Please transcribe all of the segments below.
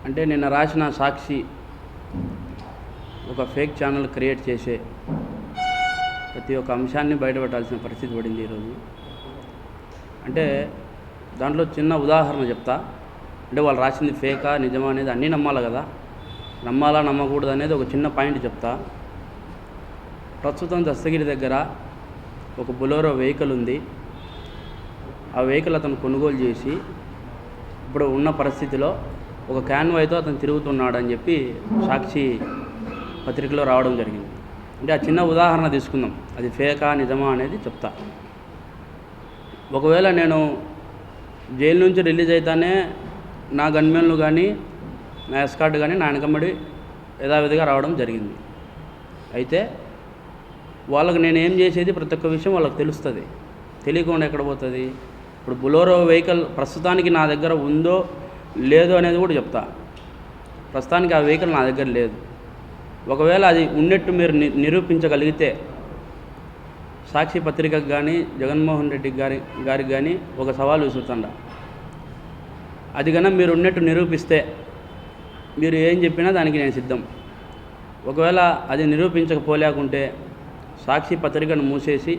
అంటే నిన్న రాసిన సాక్షి ఒక ఫేక్ ఛానల్ క్రియేట్ చేసే ప్రతి ఒక్క అంశాన్ని బయటపెట్టాల్సిన పరిస్థితి పడింది ఈరోజు. అంటే దాంట్లో చిన్న ఉదాహరణ చెప్తా. అంటే వాళ్ళు రాసింది ఫేకా నిజమా అనేది అన్నీ నమ్మాలి కదా, నమ్మాలా నమ్మకూడదు అనేది ఒక చిన్న పాయింట్ చెప్తా. ప్రస్తుతం దస్తగిరి దగ్గర ఒక బొలెరో వెహికల్ ఉంది. ఆ వెహికల్ అతను కొనుగోలు చేసి ఇప్పుడు ఉన్న పరిస్థితిలో ఒక క్యాన్వాయ్తో అతను తిరుగుతున్నాడని చెప్పి సాక్షి పత్రికలో రావడం జరిగింది. అంటే ఆ చిన్న ఉదాహరణ తీసుకుందాం, అది ఫేకా నిజమా అనేది చెప్తా. ఒకవేళ నేను జైలు నుంచి రిలీజ్ అయితేనే నా గన్మెన్లు కానీ నా ఎస్కార్ట్ కానీ నా వెనకమ్మడి యథావిధిగా రావడం జరిగింది. అయితే వాళ్ళకి నేను ఏం చేసేది ప్రతి ఒక్క విషయం వాళ్ళకి తెలుస్తుంది. తెలియకుండా ఎక్కడ పోతుంది? ఇప్పుడు బొలెరో వెహికల్ ప్రస్తుతానికి నా దగ్గర ఉందో లేదో అనేది కూడా చెప్తా. ప్రస్తుతానికి ఆ వెహికల్ నా దగ్గర లేదు. ఒకవేళ అది ఉన్నట్టు మీరు నిరూపించగలిగితే సాక్షి పత్రికకు కానీ జగన్మోహన్ రెడ్డి గారికి కానీ ఒక సవాల్ విసురుతుండ. అది కన్నా మీరు ఉన్నట్టు నిరూపిస్తే మీరు ఏం చెప్పినా దానికి నేను సిద్ధం. ఒకవేళ అది నిరూపించకపోలేకుంటే సాక్షి పత్రికను మూసేసి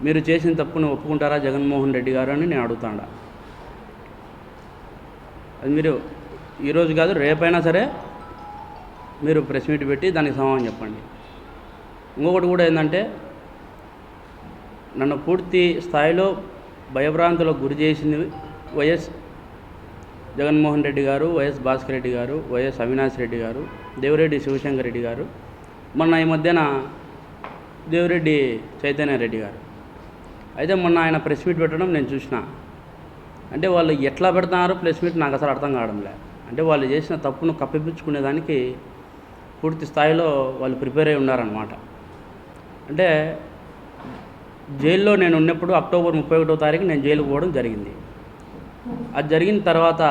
మీరు చేసిన తప్పును ఒప్పుకుంటారా జగన్మోహన్ రెడ్డి గారు అని నేను అడుగుతాడా. అది మీరు ఈరోజు కాదు రేపైనా సరే మీరు ప్రెస్ మీట్ పెట్టి దానికి సమాధానం చెప్పండి. ఇంకొకటి కూడా ఏంటంటే, నన్ను పూర్తి స్థాయిలో భయభ్రాంతులకు గురి చేసింది వైఎస్ జగన్మోహన్ రెడ్డి గారు, వైఎస్ భాస్కర్ రెడ్డి గారు, వైఎస్ అవినాష్ రెడ్డి గారు, దేవిరెడ్డి శివశంకర్ రెడ్డి గారు, మొన్న ఈ మధ్యన దేవిరెడ్డి చైతన్య రెడ్డి గారు. అయితే మొన్న ఆయన ప్రెస్ మీట్ పెట్టడం నేను చూసిన. అంటే వాళ్ళు ఎట్లా పెడుతున్నారు ప్రెస్ మీట్ నాకు అసలు అర్థం కావడంలే. అంటే వాళ్ళు చేసిన తప్పును కప్పిపుచ్చుకునేదానికి పూర్తి స్థాయిలో వాళ్ళు ప్రిపేర్ అయి ఉన్నారన్నమాట. అంటే జైల్లో నేను ఉన్నప్పుడు అక్టోబర్ 31వ తారీఖు నేను జైలుకు పోవడం జరిగింది. అది జరిగిన తర్వాత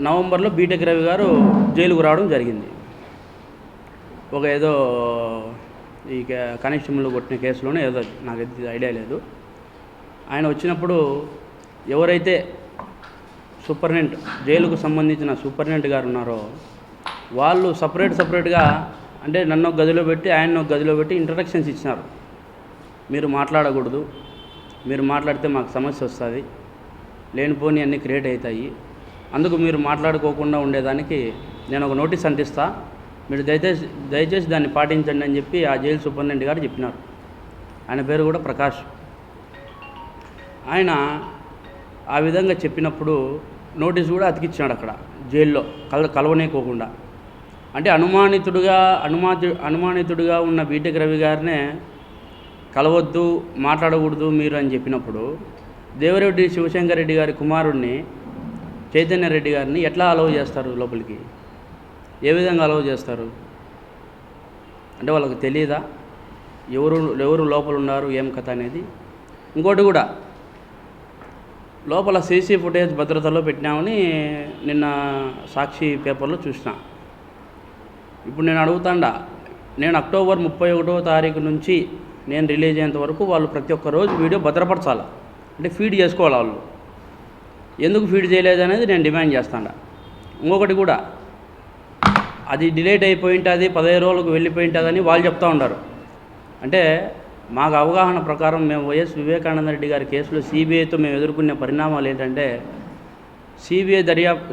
నవంబర్లో బీటెక్ రవి గారు జైలుకు రావడం జరిగింది. ఒక ఏదో ఈ కానిస్టేబుల్ కొట్టిన కేసులోనే ఏదో నాకు ఐడియా లేదు. ఆయన వచ్చినప్పుడు ఎవరైతే సూపరింటెండెంట్ జైలుకు సంబంధించిన సూపరింటెండెంట్ గారు ఉన్నారో వాళ్ళు సపరేట్గా అంటే నన్ను ఒక గదిలో పెట్టి ఆయన ఒక గదిలో పెట్టి ఇంట్రడక్షన్స్ ఇచ్చినారు. మీరు మాట్లాడకూడదు, మీరు మాట్లాడితే మాకు సమస్య వస్తుంది, లేనిపోని అన్నీ క్రియేట్ అవుతాయి, అందుకు మీరు మాట్లాడుకోకుండా ఉండేదానికి నేను ఒక నోటీస్ అంటిస్తా, మీరు దయచేసి దాన్ని పాటించండి అని చెప్పి ఆ జైలు సూపరింటెండెంట్ గారు చెప్పినారు. ఆయన పేరు కూడా ప్రకాష్. ఆయన ఆ విధంగా చెప్పినప్పుడు నోటీస్ కూడా అతికిచ్చినాడు అక్కడ జైల్లో కలవనేకోకుండా. అంటే అనుమానితుడిగా ఉన్న బీటెక్ రవి గారినే కలవద్దు, మాట్లాడకూడదు మీరు అని చెప్పినప్పుడు దేవిరెడ్డి శివశంకర్ రెడ్డి గారి కుమారుడిని చైతన్య రెడ్డి గారిని ఎట్లా అలౌ చేస్తారు లోపలికి? ఏ విధంగా అలౌ చేస్తారు? అంటే వాళ్ళకి తెలియదా ఎవరు లోపల ఉన్నారు ఏం కథ అనేది? ఇంకోటి కూడా, లోపల సీసీ ఫుటేజ్ భద్రతలో పెట్టినామని నిన్న సాక్షి పేపర్లో చూసిన. ఇప్పుడు నేను అడుగుతాండా, నేను అక్టోబర్ 31వ తారీఖు నుంచి నేను రిలీజ్ అయ్యేంత వరకు వాళ్ళు ప్రతి ఒక్క రోజు వీడియో భద్రపరచాలి. అంటే ఫీడ్ చేసుకోవాలి. వాళ్ళు ఎందుకు ఫీడ్ చేయలేదు అనేది నేను డిమాండ్ చేస్తాను. ఇంకొకటి కూడా, అది డిలేట్ అయిపోయి ఉంటుంది, 15 రోజులకు వెళ్ళిపోయి ఉంటుందని వాళ్ళు చెప్తూ ఉంటారు. అంటే మాకు అవగాహన ప్రకారం మేము వైఎస్ వివేకానంద రెడ్డి గారి కేసులో సిబిఐతో మేము ఎదుర్కొనే పరిణామాలు ఏంటంటే,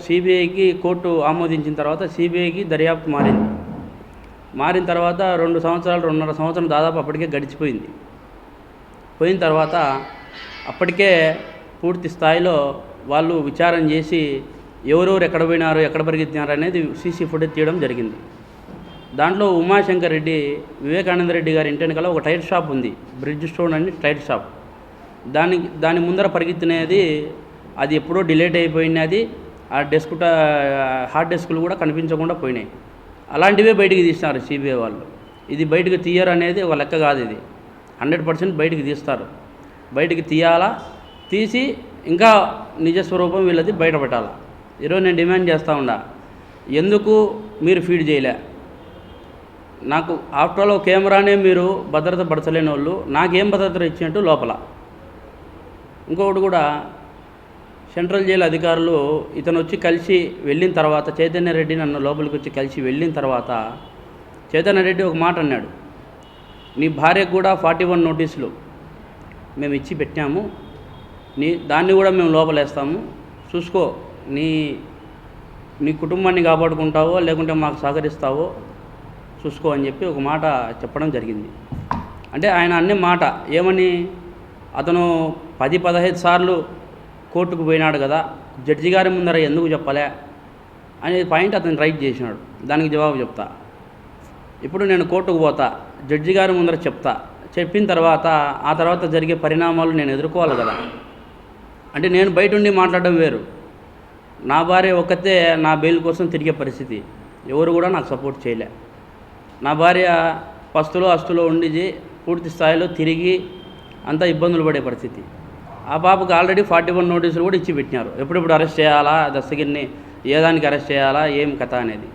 సిబిఐకి కోర్టు ఆమోదించిన తర్వాత సిబిఐకి దర్యాప్తు మారిన తర్వాత 2.5 సంవత్సరం దాదాపు అప్పటికే గడిచిపోయింది. పోయిన తర్వాత అప్పటికే పూర్తి స్థాయిలో వాళ్ళు విచారణ చేసి ఎవరెవరు ఎక్కడ పోయినారు, ఎక్కడ పరిగెత్తినారు అనేది సీసీ ఫుటేజ్ తీయడం జరిగింది. దాంట్లో ఉమాశంకర్ రెడ్డి, వివేకానంద రెడ్డి గారి ఇంటి వెనకాల ఒక టైర్ షాప్ ఉంది, బ్రిడ్జ్ స్టోన్ అని టైర్ షాప్. దాని ముందర పరిగెత్తినది అది ఎప్పుడో డిలేట్ అయిపోయినది. ఆ హార్డ్ డెస్క్లు కూడా కనిపించకుండా పోయినాయి. అలాంటివే బయటికి తీస్తున్నారు సిబిఐ వాళ్ళు. ఇది బయటకు తీయరు అనేది ఒక లెక్క కాదు. ఇది 100% బయటికి తీస్తారు. బయటికి తీయాలా, తీసి ఇంకా నిజస్వరూపం వీళ్ళది బయట పెట్టాలా. ఈరోజు నేను డిమాండ్ చేస్తూ ఉండా, ఎందుకు మీరు ఫీడ్ చేయలే? నాకు ఆఫ్టర్ ఆల్ కెమెరానే మీరు భద్రత పరచలేని వాళ్ళు నాకేం భద్రత ఇచ్చినట్టు లోపల. ఇంకొకటి కూడా, సెంట్రల్ జైలు అధికారులు ఇతను వచ్చి కలిసి వెళ్ళిన తర్వాత, చైతన్య రెడ్డి నన్ను లోపలికి వచ్చి కలిసి వెళ్ళిన తర్వాత చైతన్య రెడ్డి ఒక మాట అన్నాడు, నీ భార్యకు కూడా 41 నోటీసులు మేము ఇచ్చి పెట్టాము, దాన్ని కూడా మేము లోపలేస్తాము, చూసుకో, నీ కుటుంబాన్ని కాపాడుకుంటావో లేకుంటే మాకు సహకరిస్తావో చూసుకో అని చెప్పి ఒక మాట చెప్పడం జరిగింది. అంటే ఆయన అనే మాట ఏమని, అతను 10-15 సార్లు కోర్టుకు పోయినాడు కదా, జడ్జి గారి ముందర ఎందుకు చెప్పలే అనే పాయింట్ అతను రైట్ చేసినాడు. దానికి జవాబు చెప్తా. ఇప్పుడు నేను కోర్టుకు పోతా, జడ్జి గారి ముందర చెప్తా, చెప్పిన తర్వాత ఆ తర్వాత జరిగే పరిణామాలు నేను ఎదుర్కోవాలి కదా. అంటే నేను బయట ఉండి మాట్లాడడం వేరు, నా భార్య ఒక్కతే నా బెయిల్ కోసం తిరిగే పరిస్థితి, ఎవరు కూడా నాకు సపోర్ట్ చేయలే. నా భార్య పస్తులో అస్తులో ఉండి పూర్తి స్థాయిలో తిరిగి అంతా ఇబ్బందులు పడే పరిస్థితి. ఆ పాపకు ఆల్రెడీ 41 నోటీసులు కూడా ఇచ్చి పెట్టినారు. ఎప్పుడెప్పుడు అరెస్ట్ చేయాలా, దస్తగిరిని ఏ దానికి అరెస్ట్ చేయాలా, ఏం కథ అనేది.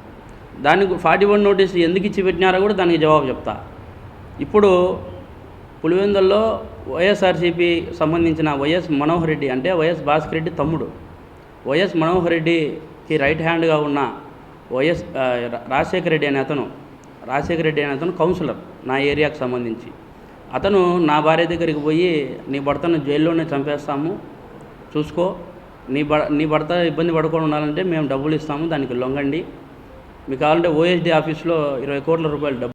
దానికి 41 నోటీసులు ఎందుకు ఇచ్చి పెట్టినారో కూడా దానికి జవాబు చెప్తా. ఇప్పుడు పులివెందుల్లో వైఎస్ఆర్సీపీ సంబంధించిన వైఎస్ మనోహర్ రెడ్డి, అంటే వైఎస్ భాస్కర్ రెడ్డి తమ్ముడు, వైఎస్ మనోహర్ రెడ్డికి రైట్ హ్యాండ్గా ఉన్న రాజశేఖర రెడ్డి అనే అతను కౌన్సిలర్ నా ఏరియాకు సంబంధించి. అతను నా భార్య దగ్గరికి పోయి, నీ భర్తను జైల్లోనే చంపేస్తాము, చూసుకో, నీ భర్త ఇబ్బంది పడుకొని ఉండాలంటే మేము డబ్బులు ఇస్తాము, దానికి లొంగండి, మీకు కావాలంటే ఓఎస్డీ ఆఫీస్లో 20 కోట్ల రూపాయలు డబ్బు